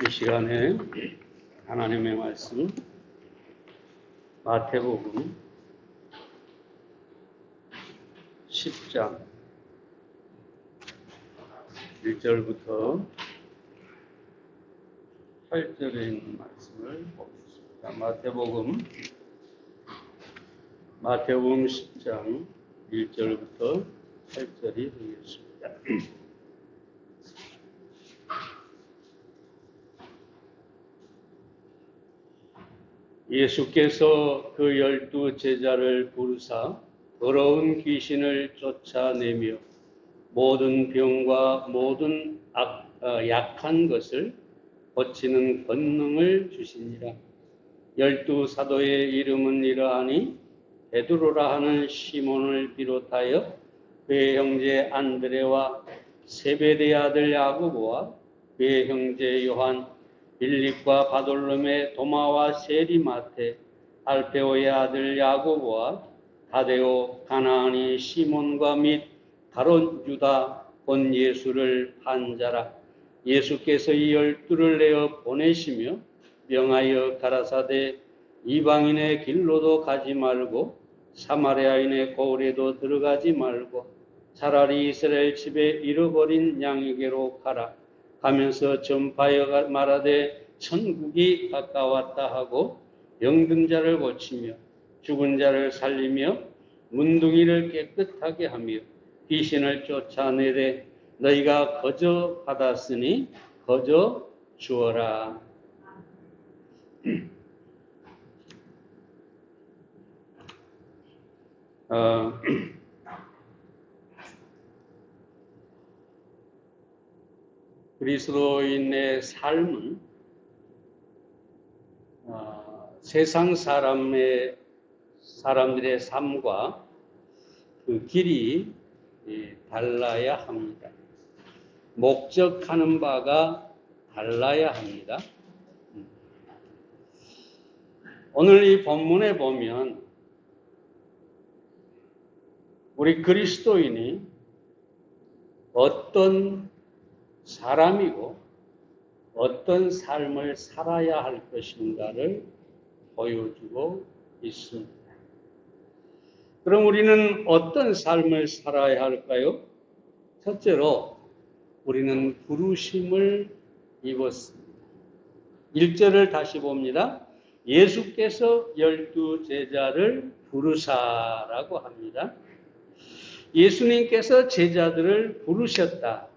이 시간에 하나님의 말씀 마태복음 10장 1절부터 8절에 있는 말씀을 보겠습니다. 마태복음 10장 1절부터 8절이 되겠습니다. 예수께서 그 12 제자를 부르사 더러운 귀신을 쫓아내며 모든 병과 모든 약한 것을 고치는 권능을 주시니라. 12 사도의 이름은 이러하니 베드로라 하는 시몬을 비롯하여 그의 형제 안드레와 세베대의 아들 야고보와 그의 형제 요한, 빌립과 바돌로메, 도마와 세리마테, 알페오의 아들 야고보와 다데오, 가나안이 시몬과 및 가롯 유다, 본 예수를 판 자라. 예수께서 이 12를 내어 보내시며 명하여 가라사대 이방인의 길로도 가지 말고 사마리아인의 고을에도 들어가지 말고 차라리 이스라엘 집에 잃어버린 양에게로 가라. 가면서 전파하여 말하되 천국이 가까웠다 하고 병든 자를 고치며 죽은 자를 살리며 문둥이를 깨끗하게 하며 귀신을 쫓아내되 너희가 거저 받았으니 거저 주어라. 그리스도인의 삶은 세상 사람들의 삶과 그 길이 달라야 합니다. 목적하는 바가 달라야 합니다. 오늘 이 본문에 보면 우리 그리스도인이 어떤 사람이고 어떤 삶을 살아야 할 것인가를 보여주고 있습니다. 그럼 우리는 어떤 삶을 살아야 할까요? 첫째로 우리는 부르심을 입었습니다. 1절을 다시 봅니다. 예수께서 12 제자를 부르사라고 합니다. 예수님께서 제자들을 부르셨다.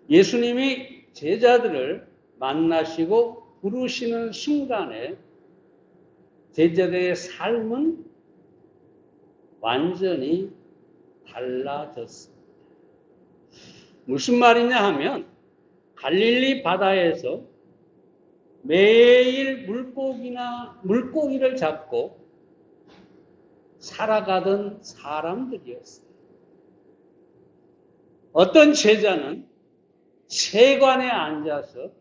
예수님이 제자들을 만나시고 부르시는 순간에 제자들의 삶은 완전히 달라졌습니다. 무슨 말이냐 하면 갈릴리 바다에서 매일 물고기를 잡고 살아가던 사람들이었어요. 어떤 제자는 세관에 앉아서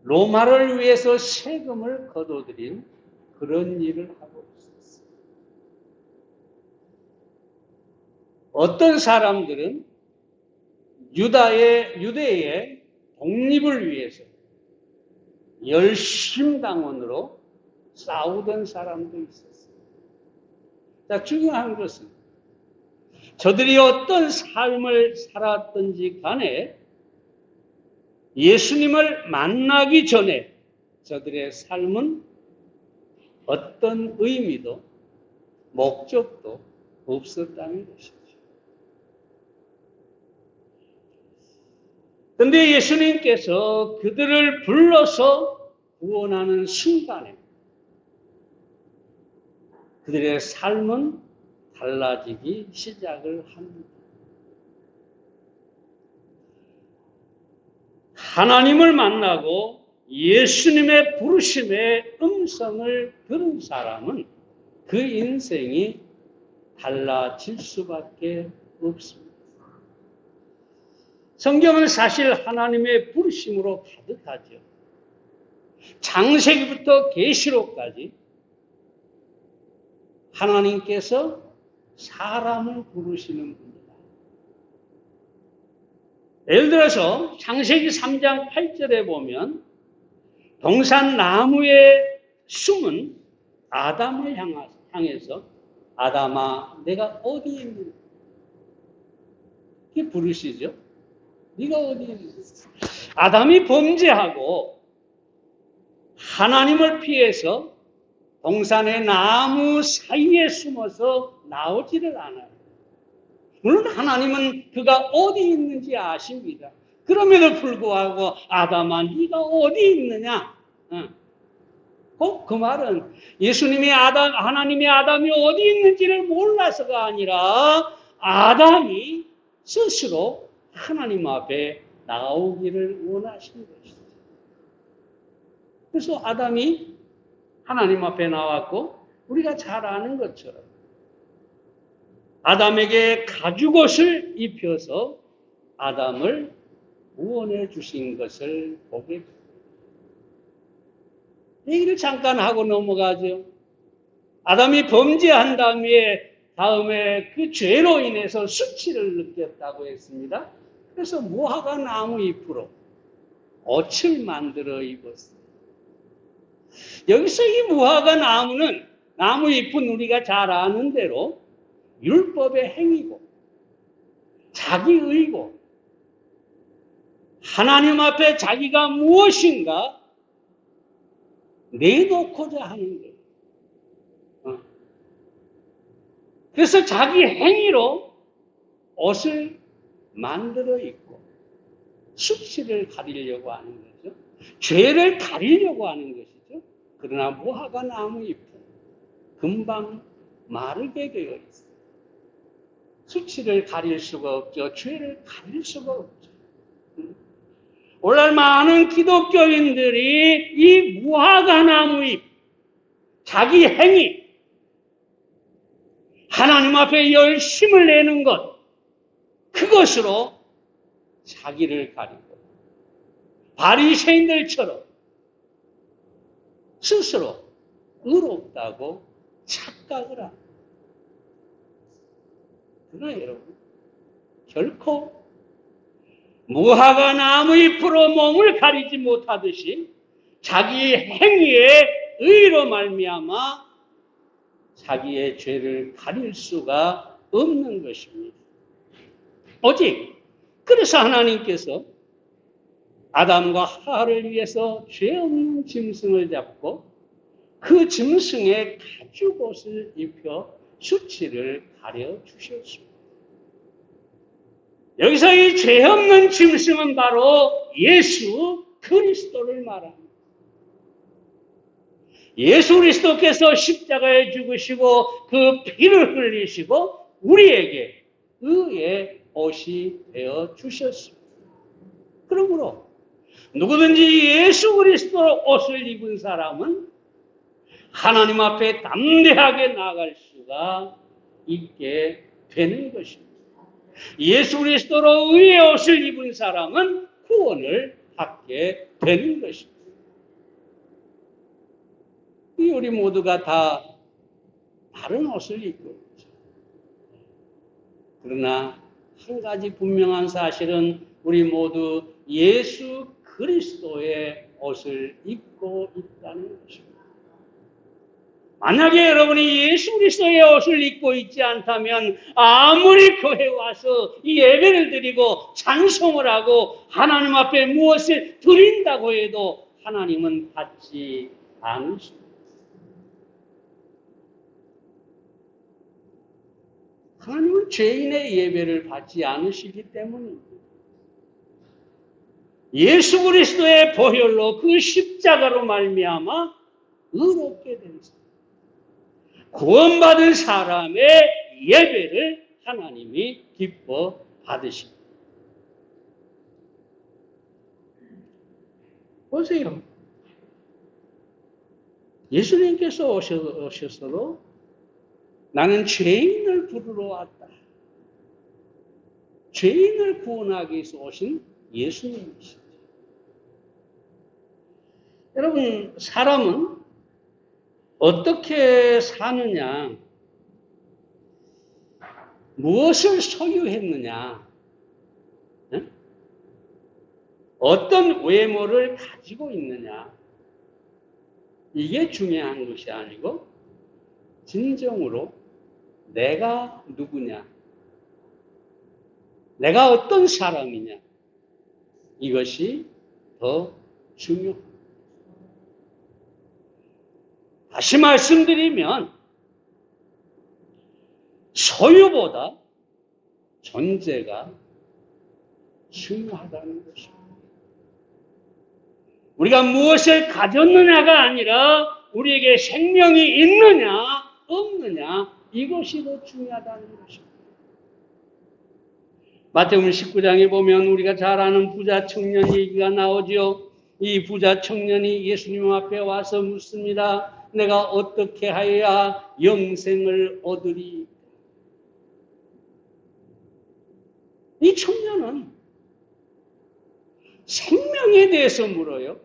로마를 위해서 세금을 거둬들인 그런 일을 하고 있었어요. 어떤 사람들은 유대의 독립을 위해서 열심당원으로 싸우던 사람도 있었어요. 자, 중요한 것은 저들이 어떤 삶을 살았든지 간에 예수님을 만나기 전에 저들의 삶은 어떤 의미도 목적도 없었다는 것이죠. 그런데 예수님께서 그들을 불러서 구원하는 순간에 그들의 삶은 달라지기 시작을 합니다. 하나님을 만나고 예수님의 부르심의 음성을 들은 사람은 그 인생이 달라질 수밖에 없습니다. 성경은 사실 하나님의 부르심으로 가득하죠. 창세기부터 계시록까지 하나님께서 사람을 부르시는 분이다. 예를 들어서 창세기 3장 8절에 보면 동산 나무의 숨은 아담을 향해서 아담아 내가 어디 있느냐 이렇게 부르시죠. 네가 어디 있느냐. 아담이 범죄하고 하나님을 피해서 동산의 나무 사이에 숨어서 나오지를 않아요. 물론 하나님은 그가 어디 있는지 아십니다. 그럼에도 불구하고 아담아 네가 어디 있느냐. 그 말은 예수님이 하나님의 아담이 어디 있는지를 몰라서가 아니라 아담이 스스로 하나님 앞에 나오기를 원하신 것이죠. 그래서 아담이 하나님 앞에 나왔고 우리가 잘 아는 것처럼 아담에게 가죽옷을 입혀서 아담을 구원해 주신 것을 보게 됩니다. 얘기를 잠깐 하고 넘어가죠. 아담이 범죄한 다음에 그 죄로 인해서 수치를 느꼈다고 했습니다. 그래서 무화과 나무 잎으로 옷을 만들어 입었어요. 여기서 이 무화과 나무는 나무 잎은 우리가 잘 아는 대로 율법의 행위고 자기의고 하나님 앞에 자기가 무엇인가 내놓고자 하는 거예요. 그래서 자기 행위로 옷을 만들어 입고 수치를 가리려고 하는 거죠. 죄를 가리려고 하는 것이죠. 그러나 무화과 나무 잎은 금방 마르게 되어 있어요. 수치를 가릴 수가 없죠. 죄를 가릴 수가 없죠. 오늘날 많은 기독교인들이 이 무화과 나무 잎, 자기 행위, 하나님 앞에 열심을 내는 것, 그것으로 자기를 가리고 바리새인들처럼 스스로 의롭다고 착각을 합니다. 그러나 여러분, 결코 무화과 나무 잎으로 몸을 가리지 못하듯이 자기 행위의 의로 말미암아 자기의 죄를 가릴 수가 없는 것입니다. 오직 그래서 하나님께서 아담과 하와를 위해서 죄 없는 짐승을 잡고 그 짐승의 가죽옷을 입혀 수치를 가려 주셨습니다. 여기서 이 죄 없는 짐승은 바로 예수 그리스도를 말합니다. 예수 그리스도께서 십자가에 죽으시고 그 피를 흘리시고 우리에게 의의 옷이 되어 주셨습니다. 그러므로 누구든지 예수 그리스도 옷을 입은 사람은 하나님 앞에 담대하게 나아갈 수가 있게 되는 것입니다. 예수 그리스도로 의의 옷을 입은 사람은 구원을 받게 되는 것입니다. 우리 모두가 다 다른 옷을 입고 있죠. 그러나 한 가지 분명한 사실은 우리 모두 예수 그리스도의 옷을 입고 있다는 것입니다. 만약에 여러분이 예수 그리스도의 옷을 입고 있지 않다면 아무리 교회에 와서 이 예배를 드리고 찬송을 하고 하나님 앞에 무엇을 드린다고 해도 하나님은 받지 않으십니다. 하나님은 죄인의 예배를 받지 않으시기 때문입니다. 예수 그리스도의 보혈로 그 십자가로 말미암아 의롭게 된 사람, 구원받은 사람의 예배를 하나님이 기뻐 받으십니다. 보세요. 예수님께서 오셔서도 나는 죄인을 부르러 왔다. 죄인을 구원하기 위해서 오신 예수님이시죠. 여러분, 사람은 어떻게 사느냐, 무엇을 소유했느냐, 어떤 외모를 가지고 있느냐, 이게 중요한 것이 아니고 진정으로 내가 누구냐, 내가 어떤 사람이냐, 이것이 더 중요합니다. 다시 말씀드리면 소유보다 존재가 중요하다는 것입니다. 우리가 무엇을 가졌느냐가 아니라 우리에게 생명이 있느냐 없느냐, 이것이 더 중요하다는 것입니다. 마태복음 19장에 보면 우리가 잘 아는 부자 청년 얘기가 나오죠. 이 부자 청년이 예수님 앞에 와서 묻습니다. 내가 어떻게 하여야 영생을 얻으리? 이 청년은 생명에 대해서 물어요.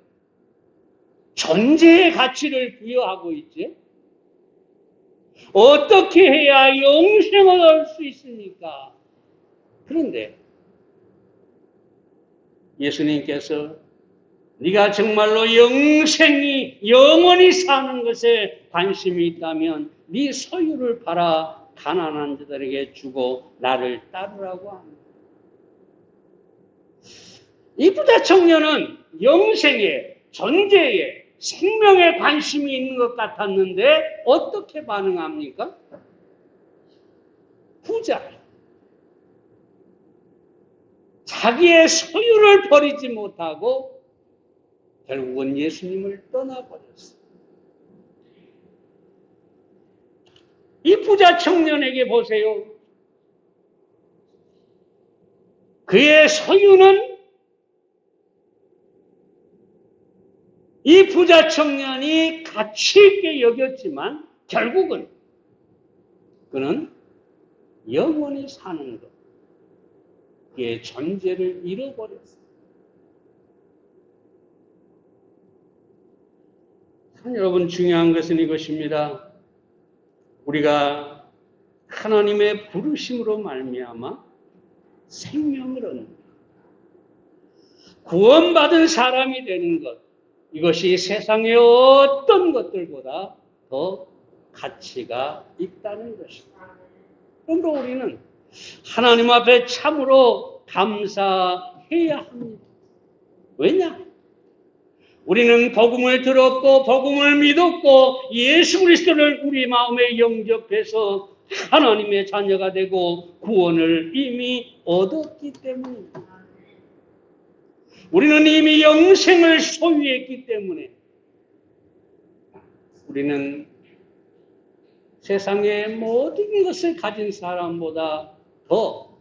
존재의 가치를 부여하고 있지. 어떻게 해야 영생을 얻을 수 있습니까? 그런데 예수님께서 네가 정말로 영원히 사는 것에 관심이 있다면 네 소유를 팔아 가난한 자들에게 주고 나를 따르라고 합니다. 이 부자 청년은 영생에, 존재에, 생명에 관심이 있는 것 같았는데 어떻게 반응합니까? 부자. 자기의 소유를 버리지 못하고 결국은 예수님을 떠나버렸어요. 이 부자 청년에게 보세요. 그의 소유는 이 부자 청년이 가치 있게 여겼지만 결국은 그는 영원히 사는 것, 그의 존재를 잃어버렸어요. 여러분, 중요한 것은 이것입니다. 우리가 하나님의 부르심으로 말미암아 생명을 얻는 것, 구원받은 사람이 되는 것, 이것이 세상의 어떤 것들보다 더 가치가 있다는 것입니다. 그러므로 우리는 하나님 앞에 참으로 감사해야 합니다. 왜냐? 우리는 복음을 들었고 복음을 믿었고 예수 그리스도를 우리 마음에 영접해서 하나님의 자녀가 되고 구원을 이미 얻었기 때문입니다. 우리는 이미 영생을 소유했기 때문에 우리는 세상의 모든 것을 가진 사람보다 더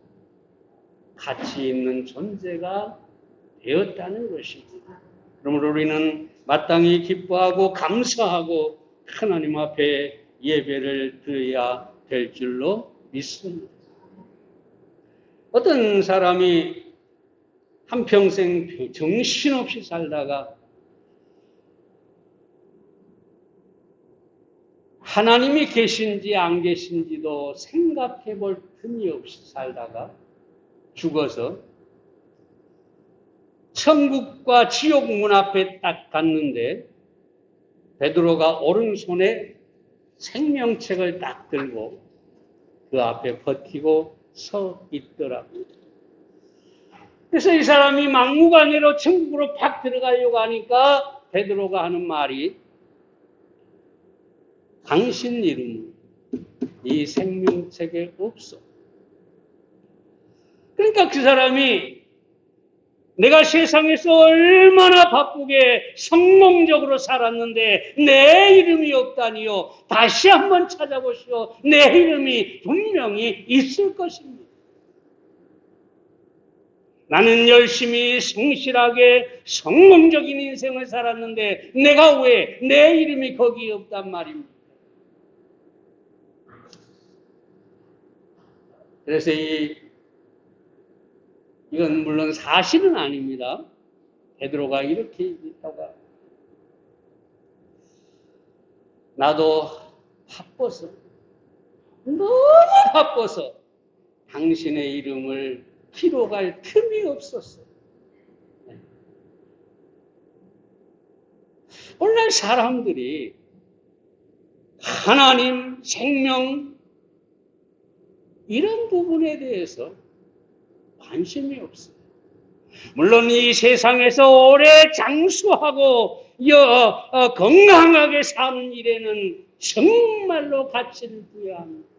가치 있는 존재가 되었다는 것입니다. 그러므로 우리는 마땅히 기뻐하고 감사하고 하나님 앞에 예배를 드려야 될 줄로 믿습니다. 어떤 사람이 한평생 정신없이 살다가 하나님이 계신지 안 계신지도 생각해 볼 틈이 없이 살다가 죽어서 천국과 지옥 문 앞에 딱 갔는데 베드로가 오른손에 생명책을 딱 들고 그 앞에 버티고 서 있더라고요. 그래서 이 사람이 막무가내로 천국으로 팍 들어가려고 하니까 베드로가 하는 말이 당신 이름은 이 생명책에 없어. 그러니까 그 사람이 내가 세상에서 얼마나 바쁘게 성공적으로 살았는데 내 이름이 없다니요. 다시 한번 찾아보시오. 내 이름이 분명히 있을 것입니다. 나는 열심히 성실하게 성공적인 인생을 살았는데 내가 왜 내 이름이 거기에 없단 말입니다. 그래서 이건 물론 사실은 아닙니다. 베드로가 이렇게 얘기했다가 나도 바빠서 너무 바빠서 당신의 이름을 기록할 틈이 없었어. 오늘날 사람들이 하나님, 생명 이런 부분에 대해서 관심이 없어요. 물론 이 세상에서 오래 장수하고 건강하게 사는 일에는 정말로 가치를 부여합니다.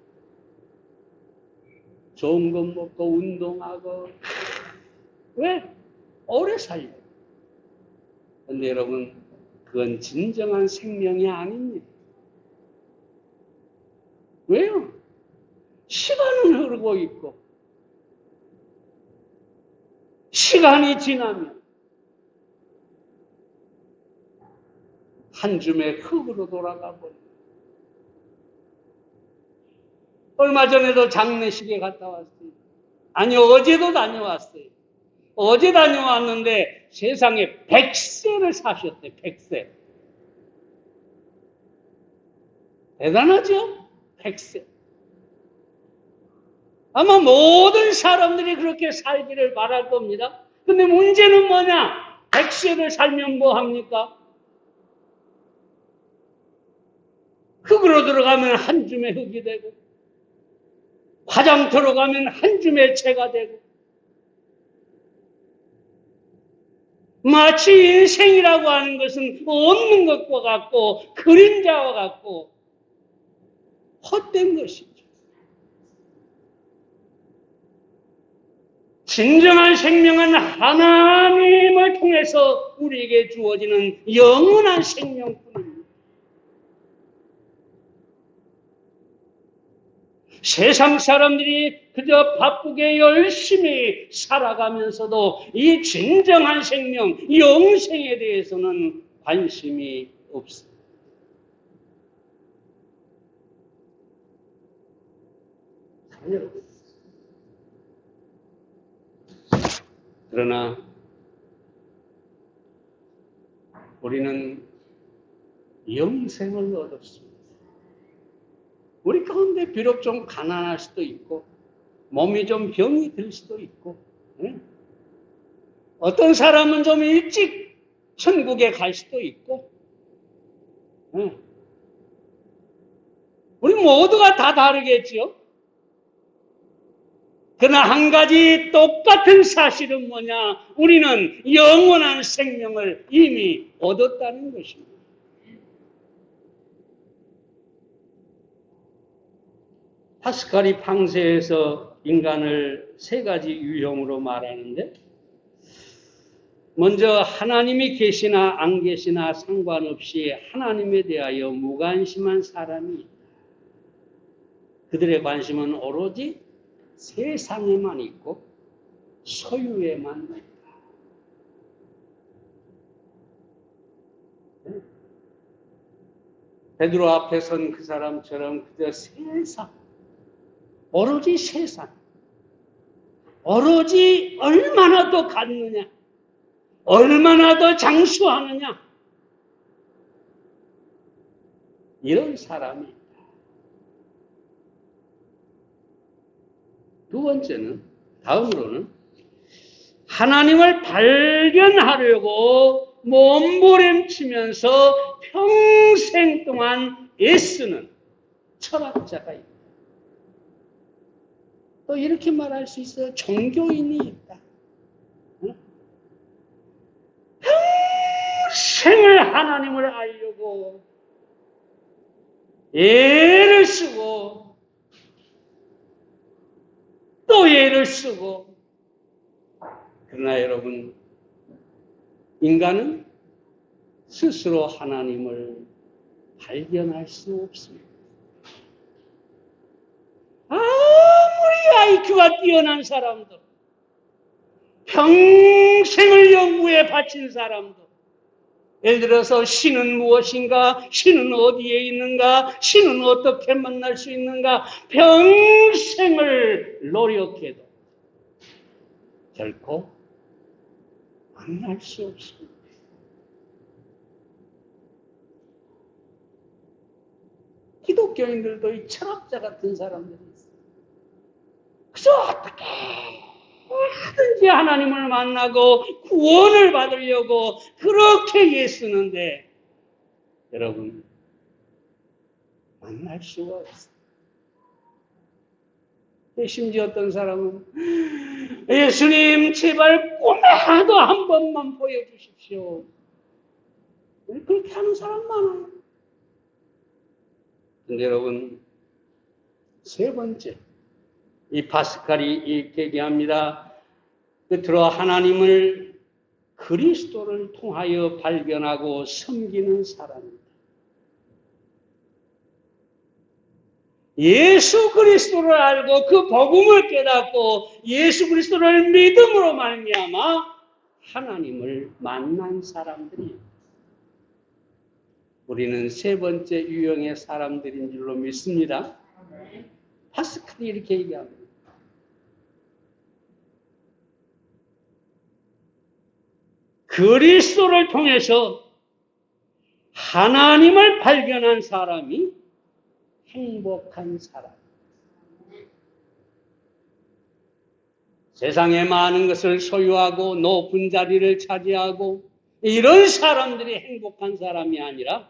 좋은 것 먹고 운동하고 왜? 오래 살려요. 그런데 여러분, 그건 진정한 생명이 아닙니다. 왜요? 시간은 흐르고 있고 시간이 지나면 한 줌의 흙으로 돌아가 버려요. 얼마 전에도 장례식에 갔다 왔어요. 아니, 어제도 다녀왔어요. 어제 다녀왔는데 세상에 100세를 사셨대요. 100세. 대단하죠? 100세. 아마 모든 사람들이 그렇게 살기를 바랄 겁니다. 근데 문제는 뭐냐? 100세를 살면 뭐 합니까? 흙으로 들어가면 한 줌의 흙이 되고, 화장터로 가면 한 줌의 채가 되고, 마치 인생이라고 하는 것은 없는 것과 같고 그림자와 같고 헛된 것이죠. 진정한 생명은 하나님을 통해서 우리에게 주어지는 영원한 생명뿐입니다. 세상 사람들이 그저 바쁘게 열심히 살아가면서도 이 진정한 생명, 영생에 대해서는 관심이 없습니다. 그러나 우리는 영생을 얻었습니다. 우리 가운데 비록 좀 가난할 수도 있고 몸이 좀 병이 들 수도 있고 어떤 사람은 좀 일찍 천국에 갈 수도 있고 우리 모두가 다 다르겠죠. 그러나 한 가지 똑같은 사실은 뭐냐? 우리는 영원한 생명을 이미 얻었다는 것입니다. 파스칼이 팡세에서 인간을 세 가지 유형으로 말하는데, 먼저 하나님이 계시나 안 계시나 상관없이 하나님에 대하여 무관심한 사람이 있다. 그들의 관심은 오로지 세상에만 있고 소유에만 있다. 베드로 앞에 선 그 사람처럼 그저 세상, 오로지 세상, 오로지 얼마나 더 갖느냐, 얼마나 더 장수하느냐, 이런 사람이 있다. 두 번째는, 다음으로는 하나님을 발견하려고 몸부림치면서 평생 동안 애쓰는 철학자가 있다. 또 이렇게 말할 수 있어요. 종교인이 있다. 평생을 하나님을 알려고 애를 쓰고 또 애를 쓰고, 그러나 여러분, 인간은 스스로 하나님을 발견할 수 없습니다. 아무리 IQ가 뛰어난 사람도, 평생을 연구에 바친 사람도, 예를 들어서 신은 무엇인가, 신은 어디에 있는가, 신은 어떻게 만날 수 있는가, 평생을 노력해도 결코 만날 수 없습니다. 기독교인들도 이 철학자 같은 사람들이 있어요. 그래서 어떻게 하든지 하나님을 만나고 구원을 받으려고 그렇게 애쓰는데 여러분, 만날 수가 없어요. 심지어 어떤 사람은 예수님 제발 꿈에라도 한 번만 보여주십시오. 그렇게 하는 사람 많아요. 근데 여러분, 세 번째, 이 파스칼이 이렇게 얘기합니다. 끝으로 하나님을 그리스도를 통하여 발견하고 섬기는 사람입니다. 예수 그리스도를 알고 그 복음을 깨닫고 예수 그리스도를 믿음으로 말미암아 하나님을 만난 사람들이, 우리는 세 번째 유형의 사람들인 줄로 믿습니다. 파스칼이 이렇게 얘기합니다. 그리스도를 통해서 하나님을 발견한 사람이 행복한 사람. 세상에 많은 것을 소유하고 높은 자리를 차지하고 이런 사람들이 행복한 사람이 아니라,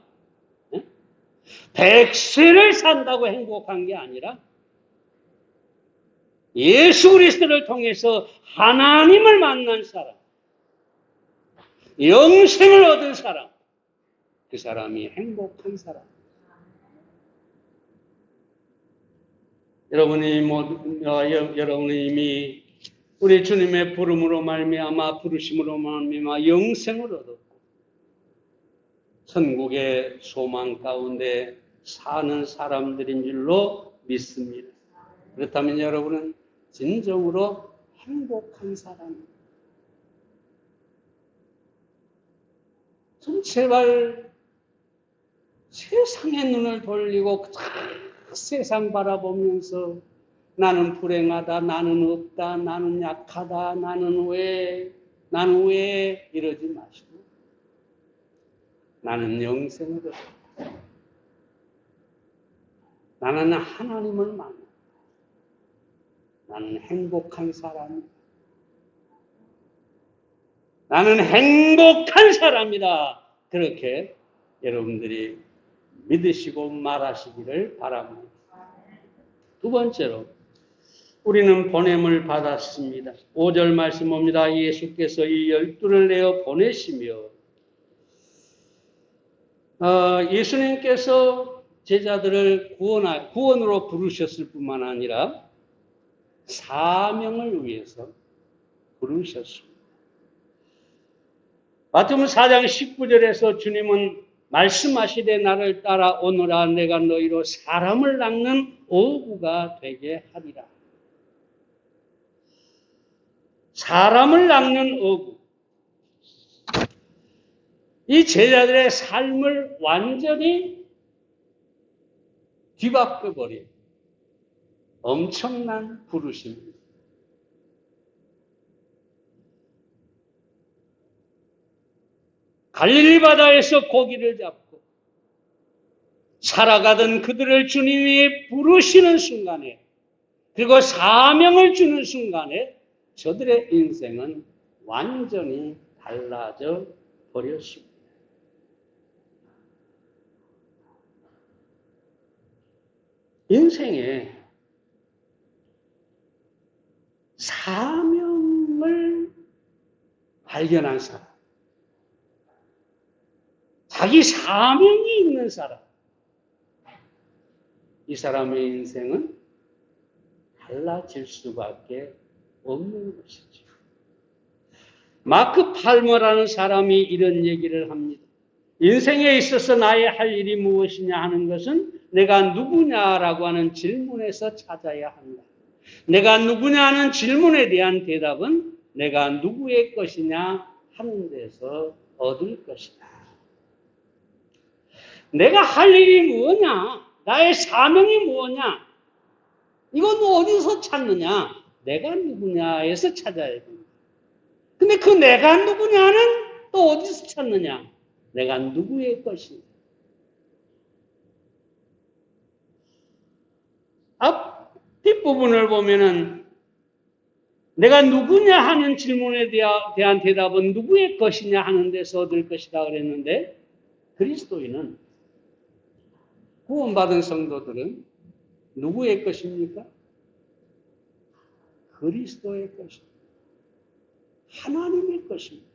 100세를 산다고 행복한 게 아니라 예수 그리스도를 통해서 하나님을 만난 사람, 영생을 얻은 사람, 그 사람이 행복한 사람. 여러분이 이미 우리 주님의 부름으로 말미암아, 부르심으로 말미암아 영생을 얻었고 천국의 소망 가운데 사는 사람들인 줄로 믿습니다. 그렇다면 여러분은 진정으로 행복한 사람입니다. 좀 제발 세상의 눈을 돌리고 세상 바라보면서 나는 불행하다, 나는 없다, 나는 약하다, 나는 왜 이러지 마시고 나는 영생을 얻었다. 나는 하나님을 만나. 나는 행복한 사람이다. 나는 행복한 사람이다. 그렇게 여러분들이 믿으시고 말하시기를 바랍니다. 두 번째로, 우리는 보냄을 받았습니다. 5절 말씀 봅니다. 예수께서 이 12를 내어 보내시며, 예수님께서 제자들을 구원으로 부르셨을 뿐만 아니라 사명을 위해서 부르셨습니다. 마태복음 4장 19절에서 주님은 말씀하시되 나를 따라오너라, 내가 너희로 사람을 낚는 어부가 되게 하리라. 사람을 낚는 어부. 이 제자들의 삶을 완전히 뒤바꿔버린 엄청난 부르심입니다. 갈릴리 바다에서 고기를 잡고 살아가던 그들을 주님이 부르시는 순간에, 그리고 사명을 주는 순간에 저들의 인생은 완전히 달라져 버렸습니다. 인생에 사명을 발견한 사람, 자기 사명이 있는 사람, 이 사람의 인생은 달라질 수밖에 없는 것이죠. 마크 팔머라는 사람이 이런 얘기를 합니다. 인생에 있어서 나의 할 일이 무엇이냐 하는 것은 내가 누구냐라고 하는 질문에서 찾아야 한다. 내가 누구냐 하는 질문에 대한 대답은 내가 누구의 것이냐 하는 데서 얻을 것이다. 내가 할 일이 뭐냐, 나의 사명이 뭐냐, 이건 어디서 찾느냐, 내가 누구냐에서 찾아야 됩니다. 근데 그 내가 누구냐는 또 어디서 찾느냐, 내가 누구의 것이냐. 앞 뒷부분을 보면은 내가 누구냐 하는 질문에 대한 대답은 누구의 것이냐 하는 데서 얻을 것이다 그랬는데, 그리스도인은 구원받은 성도들은 누구의 것입니까? 그리스도의 것입니다. 하나님의 것입니다.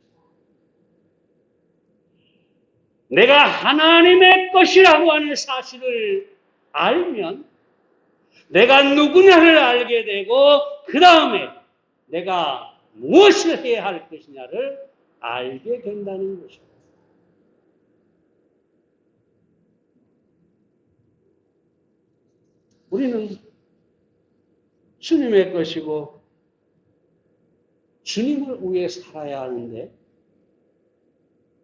내가 하나님의 것이라고 하는 사실을 알면 내가 누구냐를 알게 되고 그 다음에 내가 무엇을 해야 할 것이냐를 알게 된다는 것입니다. 우리는 주님의 것이고 주님을 위해 살아야 하는데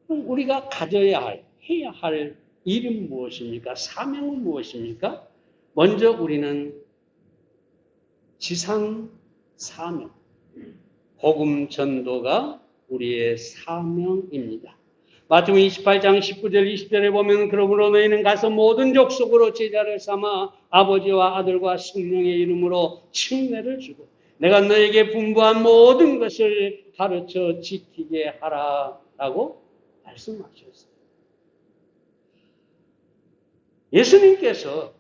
그럼 우리가 가져야 할, 해야 할 일은 무엇입니까? 사명은 무엇입니까? 먼저 우리는 지상 사명, 복음 전도가 우리의 사명입니다. 마태복음 28장 19절 20절에 보면 그러므로 너희는 가서 모든 족속으로 제자를 삼아 아버지와 아들과 성령의 이름으로 칭례를 주고 내가 너에게 분부한 모든 것을 가르쳐 지키게 하라라고 말씀하셨어요. 예수님께서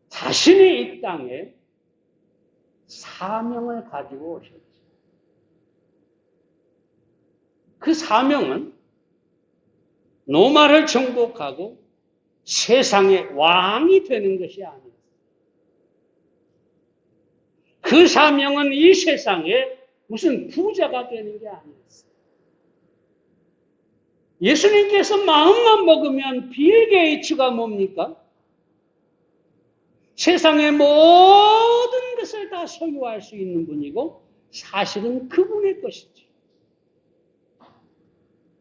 자신이 이 땅에 사명을 가지고 오셨죠. 그 사명은 노마를 정복하고 세상의 왕이 되는 것이 아니에요. 그 사명은 이 세상에 무슨 부자가 되는 게 아니었어요. 예수님께서 마음만 먹으면 빌 게이츠가 뭡니까? 세상의 모든 것을 다 소유할 수 있는 분이고 사실은 그분의 것이죠.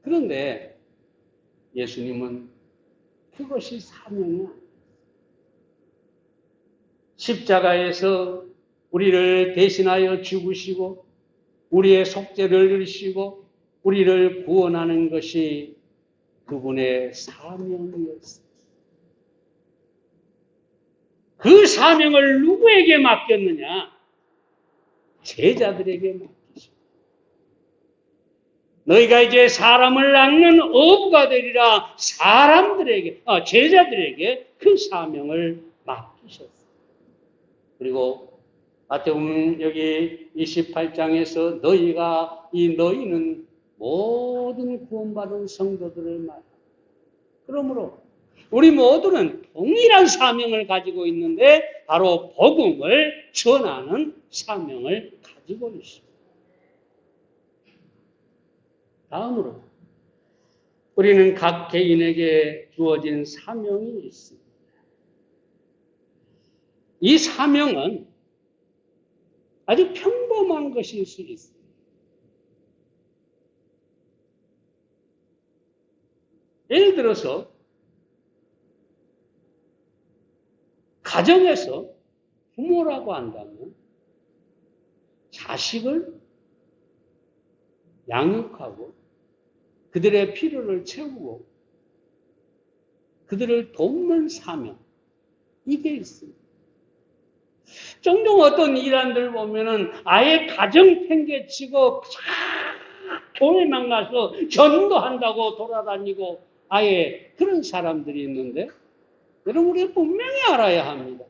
그런데 예수님은 그것이 사명이 아니에요. 십자가에서 우리를 대신하여 죽으시고 우리의 속죄를 지시고 우리를 구원하는 것이 그분의 사명이었어요. 그 사명을 누구에게 맡겼느냐? 제자들에게 맡기십니다. 너희가 이제 사람을 낚는 어부가 되리라 제자들에게 그 사명을 맡기셨어요. 그리고 마태복음 여기 28장에서 너희는 모든 구원받은 성도들을 말합니다. 그러므로 우리 모두는 동일한 사명을 가지고 있는데 바로 복음을 전하는 사명을 가지고 있습니다. 다음으로 우리는 각 개인에게 주어진 사명이 있습니다. 이 사명은 아주 평범한 것일 수 있습니다. 예를 들어서 가정에서 부모라고 한다면 자식을 양육하고 그들의 필요를 채우고 그들을 돕는 사명, 이게 있습니다. 종종 어떤 일환들 보면은 아예 가정 팽개치고 교회만 가서 전도한다고 돌아다니고 아예 그런 사람들이 있는데 여러분 우리가 분명히 알아야 합니다.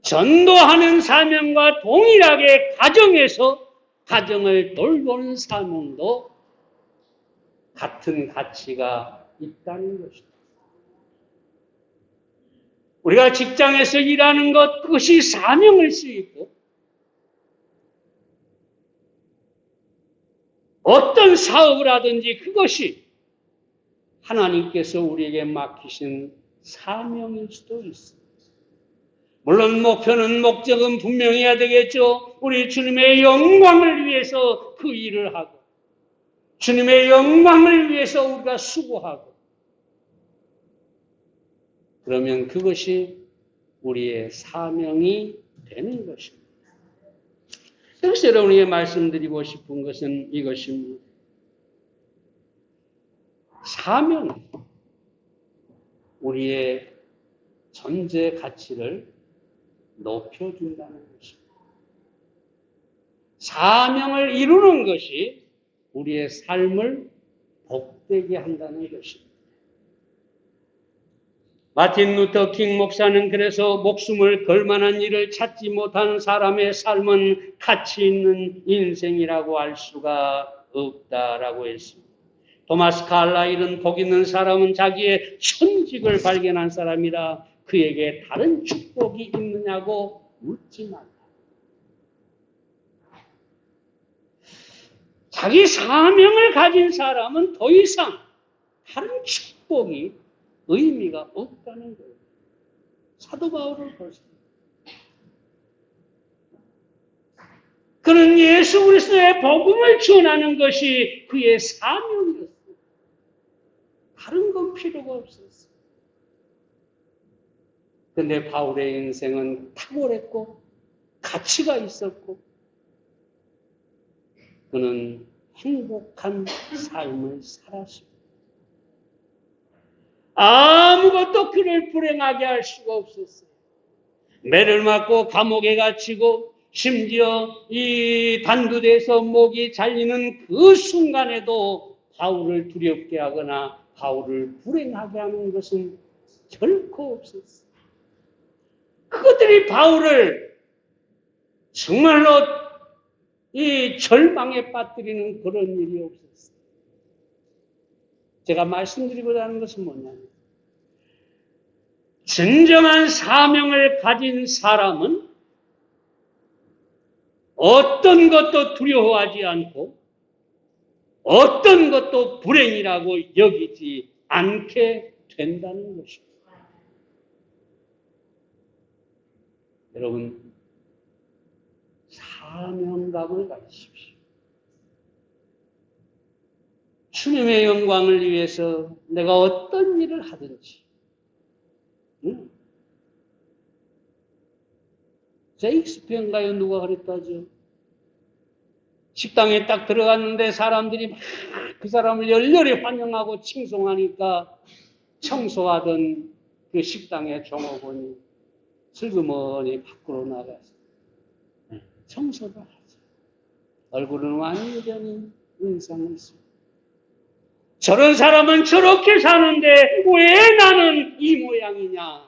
전도하는 사명과 동일하게 가정에서 가정을 돌보는 사명도 같은 가치가 있다는 것입니다. 우리가 직장에서 일하는 것, 그것이 사명일 수 있고 어떤 사업을 하든지 그것이 하나님께서 우리에게 맡기신 사명일 수도 있습니다. 물론 목표는, 목적은 분명해야 되겠죠. 우리 주님의 영광을 위해서 그 일을 하고 주님의 영광을 위해서 우리가 수고하고 그러면 그것이 우리의 사명이 되는 것입니다. 그래서 여러분에게 말씀드리고 싶은 것은 이것입니다. 사명은 우리의 존재 가치를 높여준다는 것입니다. 사명을 이루는 것이 우리의 삶을 복되게 한다는 것입니다. 마틴 루터 킹 목사는 그래서 목숨을 걸 만한 일을 찾지 못한 사람의 삶은 가치 있는 인생이라고 할 수가 없다라고 했습니다. 토마스 칼라일은 복 있는 사람은 자기의 천직을 발견한 사람이라 그에게 다른 축복이 있느냐고 묻지 말라. 자기 사명을 가진 사람은 더 이상 다른 축복이 의미가 없다는 거예요. 사도 바울을 보십시오. 그는 예수 그리스도의 복음을 전하는 것이 그의 사명이었어요. 다른 건 필요가 없었어요. 그런데 바울의 인생은 탁월했고 가치가 있었고 그는 행복한 삶을 살았습니다. 아무것도 그를 불행하게 할 수가 없었어요. 매를 맞고 감옥에 갇히고 심지어 이 단두대에서 목이 잘리는 그 순간에도 바울을 두렵게 하거나 바울을 불행하게 하는 것은 결코 없었어요. 그것들이 바울을 정말로 이 절망에 빠뜨리는 그런 일이 없었어요. 제가 말씀드리고자 하는 것은 뭐냐면 진정한 사명을 가진 사람은 어떤 것도 두려워하지 않고 어떤 것도 불행이라고 여기지 않게 된다는 것입니다. 여러분, 사명감을 가지십시오. 주님의 영광을 위해서 내가 어떤 일을 하든지 셰익스피어인가요? 누가 그랬다죠? 식당에 딱 들어갔는데 사람들이 막 그 사람을 열렬히 환영하고 칭송하니까 청소하던 그 식당의 종업원이 슬그머니 밖으로 나가서 청소를 하죠. 얼굴은 완전히 인상이 있습니다. 저런 사람은 저렇게 사는데 왜 나는 이 모양이냐?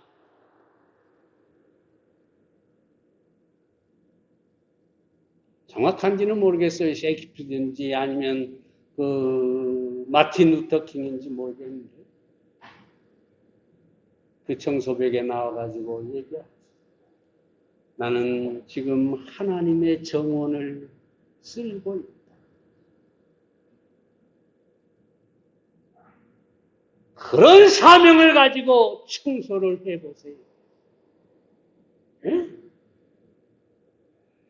정확한지는 모르겠어요. 셰익스피어인지 아니면 그 마틴 루터 킹인지 모르겠는데 그 청소벽에 나와가지고 얘기하죠. 나는 지금 하나님의 정원을 쓸고 있다. 그런 사명을 가지고 청소를 해보세요. 네?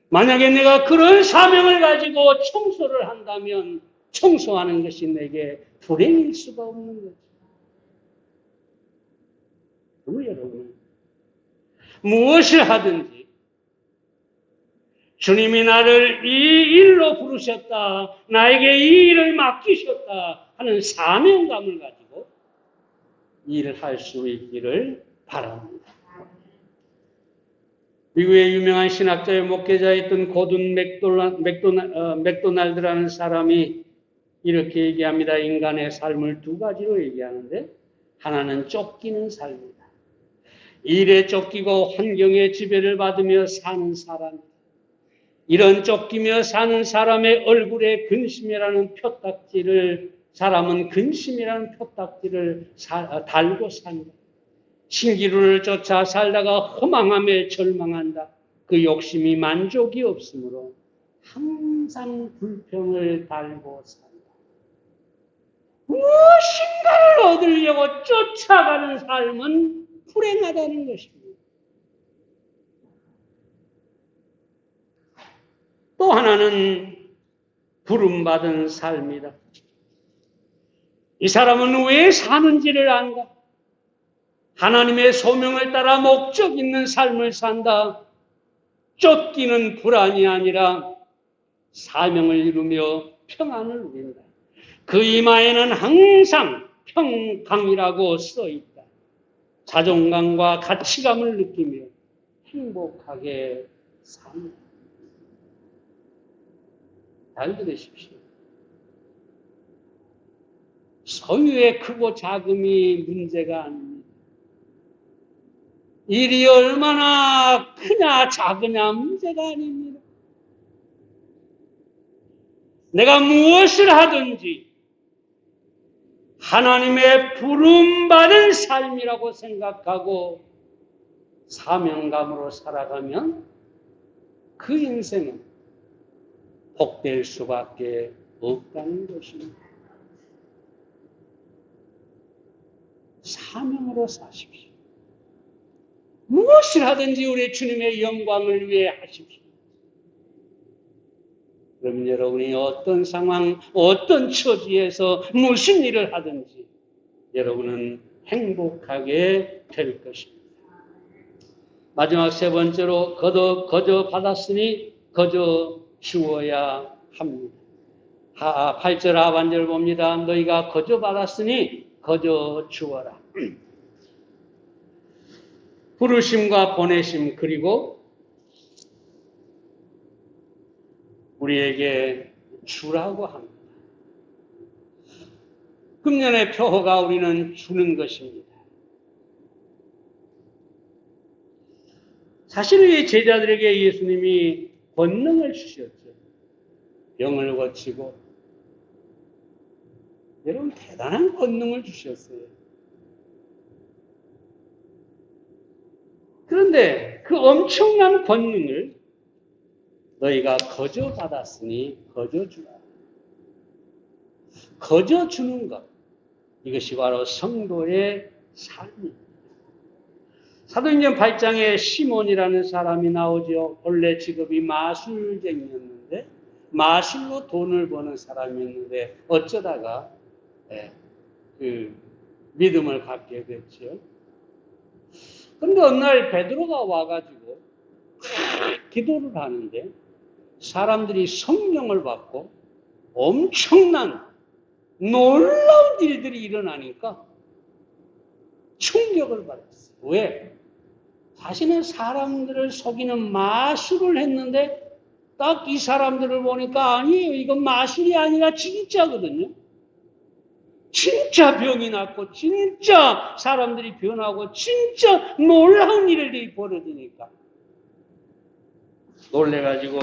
만약에 내가 그런 사명을 가지고 청소를 한다면 청소하는 것이 내게 불행일 수가 없는 거죠. 그럼 여러분 무엇을 하든지 주님이 나를 이 일로 부르셨다, 나에게 이 일을 맡기셨다 하는 사명감을 가지고 일을 할 수 있기를 바랍니다. 미국의 유명한 신학자의 목회자였던 고든 맥도날드라는 사람이 이렇게 얘기합니다. 인간의 삶을 두 가지로 얘기하는데 하나는 쫓기는 삶이다. 일에 쫓기고 환경의 지배를 받으며 사는 사람. 이런 쫓기며 사는 사람의 얼굴에 근심이라는 표딱지를 사람은 근심이라는 표딱지를 달고 산다. 신기루를 쫓아 살다가 허망함에 절망한다. 그 욕심이 만족이 없으므로 항상 불평을 달고 산다. 무엇인가를 얻으려고 쫓아가는 삶은 불행하다는 것입니다. 또 하나는 부름받은 삶이다. 이 사람은 왜 사는지를 안다. 하나님의 소명을 따라 목적 있는 삶을 산다. 쫓기는 불안이 아니라 사명을 이루며 평안을 누린다. 그 이마에는 항상 평강이라고 써있다. 자존감과 가치감을 느끼며 행복하게 삽니다. 잘 들으십시오. 소유의 크고 작음이 문제가 아닙니다. 일이 얼마나 크냐 작으냐 문제가 아닙니다. 내가 무엇을 하든지 하나님의 부름받은 삶이라고 생각하고 사명감으로 살아가면 그 인생은 복될 수밖에 없다는 것입니다. 사명으로 사십시오. 무엇을 하든지 우리 주님의 영광을 위해 하십시오. 그럼 여러분이 어떤 상황, 어떤 처지에서 무슨 일을 하든지 여러분은 행복하게 될 것입니다. 마지막 세 번째로 거저 받았으니 거저 주어야 합니다. 8절 하반절 봅니다. 너희가 거저 받았으니 거저 주어라. 부르심과 보내심 그리고 우리에게 주라고 합니다. 금년의 표어가 우리는 주는 것입니다. 사실 이 제자들에게 예수님이 권능을 주셨죠. 병을 고치고 여러분 대단한 권능을 주셨어요. 그런데 그 엄청난 권능을 너희가 거저 받았으니 거저 주라. 거저 주는 것. 이것이 바로 성도의 삶입니다. 사도행전 8장에 시몬이라는 사람이 나오죠. 본래 직업이 마술쟁이였는데 마술로 돈을 버는 사람이었는데 어쩌다가 그 믿음을 갖게 됐죠. 그런데 어느 날 베드로가 와가지고 기도를 하는데 사람들이 성령을 받고 엄청난 놀라운 일들이 일어나니까 충격을 받았어요. 왜? 자신은 사람들을 속이는 마술을 했는데 딱 이 사람들을 보니까 아니에요. 이건 마술이 아니라 진짜거든요. 진짜 병이 났고 진짜 사람들이 변하고 진짜 놀라운 일들이 벌어지니까 놀래가지고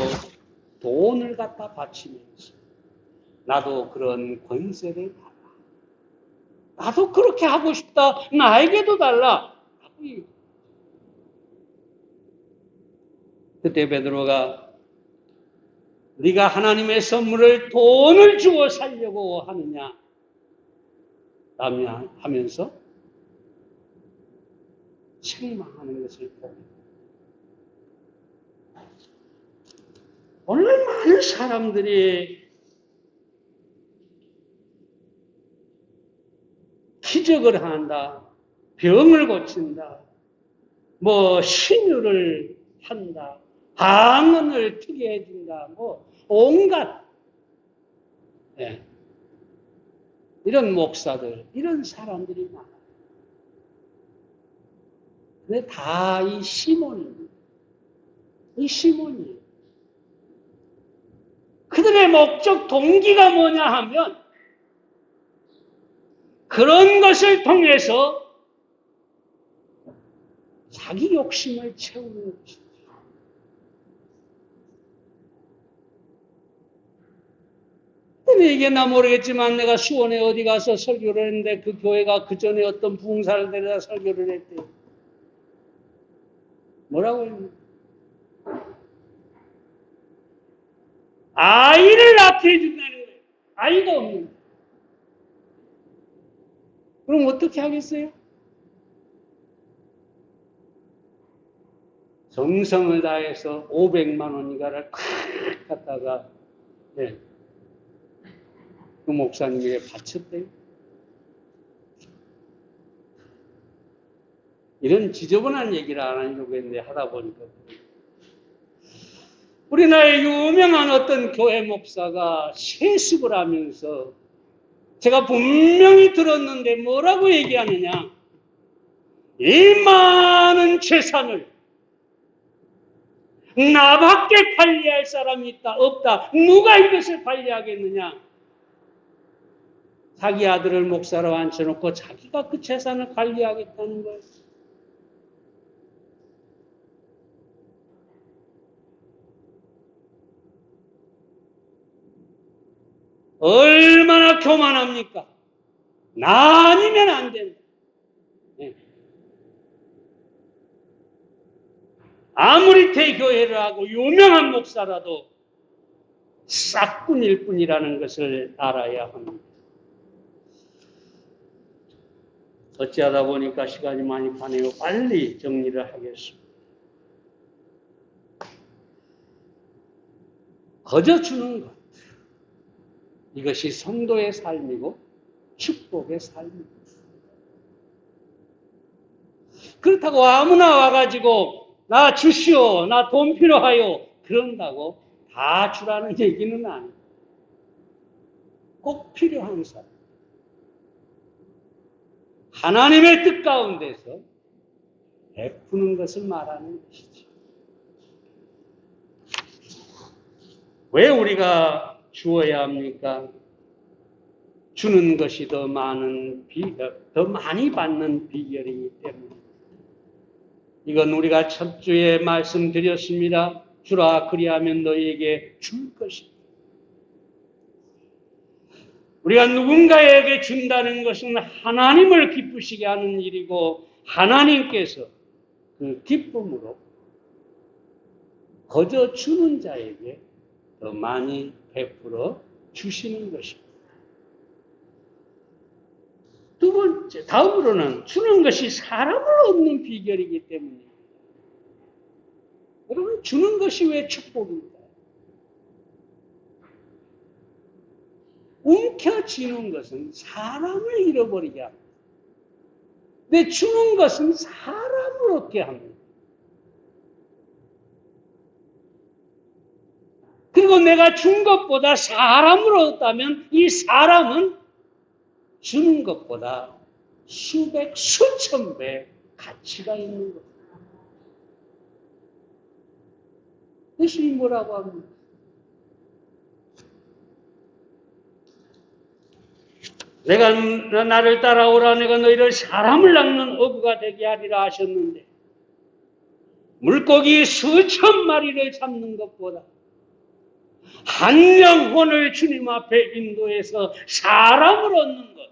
돈을 갖다 바치면서 나도 그런 권세를 달라. 나도 그렇게 하고 싶다. 나에게도 달라. 그때 베드로가 네가 하나님의 선물을 돈을 주어 살려고 하느냐 하면서 책망하는 것을 봅니다. 오늘 많은 사람들이 기적을 한다, 병을 고친다, 신유를 한다, 방언을 트게 해준다, 온갖 이런 목사들, 이런 사람들이 많아요. 근데 다 이 시몬입니다. 이 시몬이에요. 그들의 목적 동기가 뭐냐 하면 그런 것을 통해서 자기 욕심을 채우는 것이죠. 근데 이게 나 모르겠지만 내가 수원에 어디 가서 설교를 했는데 그 교회가 그 전에 어떤 부흥사를 데려다 설교를 했대요. 뭐라고 했냐? 아이를 낳게 해준다는 거예요. 아이가 없는 거예요. 그럼 어떻게 하겠어요? 정성을 다해서 500만 원인가를 콱 갖다가 그 목사님에게 바쳤대요. 이런 지저분한 얘기를 안 하려고 했는데 하다 보니까 우리나라의 유명한 어떤 교회 목사가 세습을 하면서 제가 분명히 들었는데 뭐라고 얘기하느냐, 이 많은 재산을 나밖에 관리할 사람이 있다 없다, 누가 이것을 관리하겠느냐, 자기 아들을 목사로 앉혀놓고 자기가 그 재산을 관리하겠다는 거예요. 얼마나 교만합니까? 나 아니면 안 된다. 네. 아무리 대교회를 하고 유명한 목사라도 싹군일 뿐이라는 것을 알아야 합니다. 어찌하다 보니까 시간이 많이 가네요. 빨리 정리를 하겠습니다. 거저 주는 것. 이것이 성도의 삶이고 축복의 삶입니다. 그렇다고 아무나 와가지고 나 주시오, 나 돈 필요하요 그런다고 다 주라는 얘기는 아니에요. 꼭 필요한 사람. 하나님의 뜻 가운데서 베푸는 것을 말하는 것이죠. 왜 우리가 주어야 합니까? 주는 것이 더 많이 받는 비결이기 때문에. 이건 우리가 첫 주에 말씀드렸습니다. 주라 그리하면 너희에게 줄 것이다. 우리가 누군가에게 준다는 것은 하나님을 기쁘시게 하는 일이고 하나님께서 그 기쁨으로 거저 주는 자에게 더 많이 베풀어 주시는 것입니다. 두 번째, 다음으로는 주는 것이 사람을 얻는 비결이기 때문에 여러분 주는 것이 왜 축복입니까? 움켜쥐는 것은 사람을 잃어버리게 합니다. 근데 주는 것은 사람을 얻게 합니다. 그리고 내가 준 것보다 사람을 얻었다면 이 사람은 주는 것보다 수백, 수천 배 가치가 있는 겁니다. 예수님이 뭐라고 합니까? 내가 나를 따라오라 내가 너희를 사람을 낚는 어부가 되게 하리라 하셨는데 물고기 수천 마리를 잡는 것보다 한 영혼을 주님 앞에 인도해서 사람을 얻는 것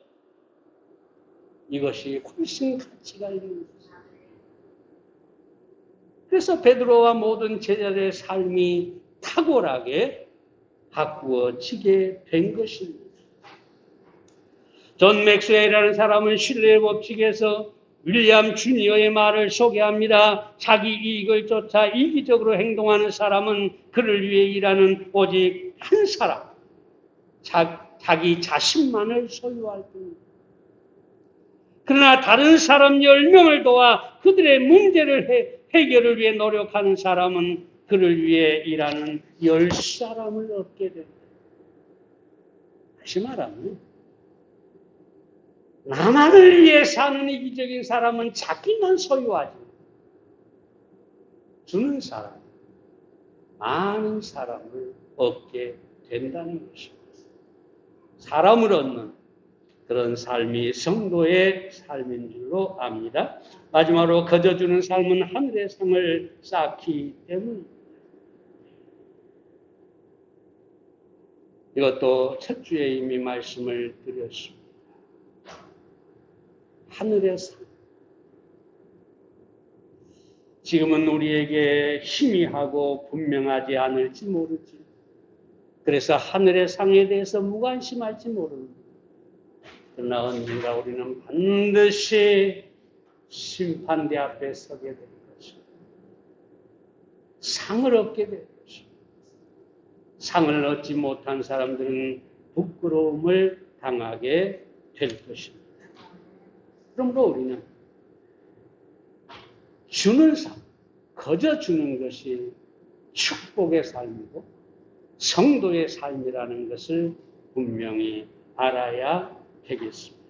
이것이 훨씬 가치가 있는 것입니다. 그래서 베드로와 모든 제자들의 삶이 탁월하게 바꾸어지게 된 것입니다. 존 맥스웰이라는 사람은 신뢰의 법칙에서 윌리엄 주니어의 말을 소개합니다. 자기 이익을 쫓아 이기적으로 행동하는 사람은 그를 위해 일하는 오직 한 사람, 자기 자신만을 소유할 뿐입니다. 그러나 다른 사람 10명을 도와 그들의 문제를 해결을 위해 노력하는 사람은 그를 위해 일하는 10사람을 얻게 됩니다. 다시 말하면 나만을 위해 사는 이기적인 사람은 자기만 소유하지. 주는 사람, 많은 사람을 얻게 된다는 것입니다. 사람을 얻는 그런 삶이 성도의 삶인 줄로 압니다. 마지막으로 거저 주는 삶은 하늘의 상을 쌓기 때문입니다. 이것도 첫 주에 이미 말씀을 드렸습니다. 하늘의 상. 지금은 우리에게 희미하고 분명하지 않을지 모르지. 그래서 하늘의 상에 대해서 무관심할지 모릅니다. 그러나 언젠가 우리는 반드시 심판대 앞에 서게 될 것입니다. 상을 얻게 될 것입니다. 상을 얻지 못한 사람들은 부끄러움을 당하게 될 것입니다. 그러므로 우리는 주는 삶, 거저 주는 것이 축복의 삶이고 성도의 삶이라는 것을 분명히 알아야 되겠습니다.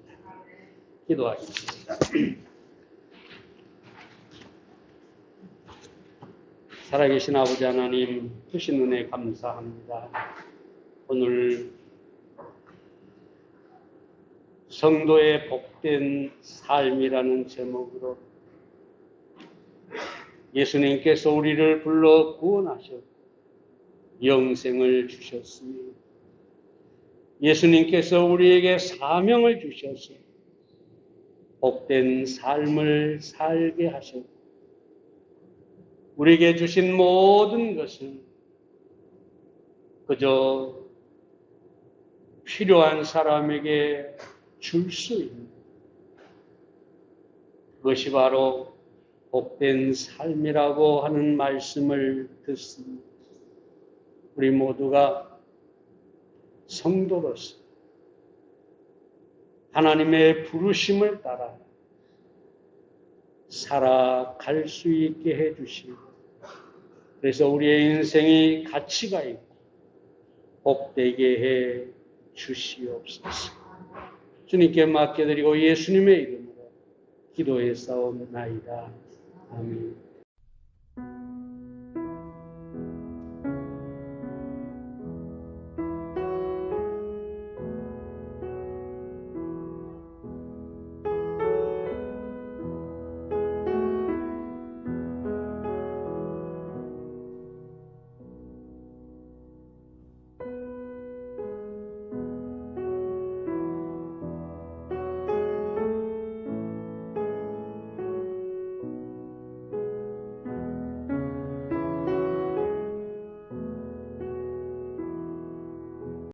기도하겠습니다. 살아계신 아버지 하나님, 주신 은혜 감사합니다. 오늘 성도의 복된 삶이라는 제목으로 예수님께서 우리를 불러 구원하셨고 영생을 주셨으니 예수님께서 우리에게 사명을 주셔서 복된 삶을 살게 하셨고 우리에게 주신 모든 것은 그저 필요한 사람에게 줄 수 있는 그것이 바로 복된 삶이라고 하는 말씀을 듣습니다. 우리 모두가 성도로서 하나님의 부르심을 따라 살아갈 수 있게 해주시고 그래서 우리의 인생이 가치가 있고 복되게 해 주시옵소서. 주님께 맡겨드리고 예수님의 이름으로 기도해 싸움나이다. 아멘.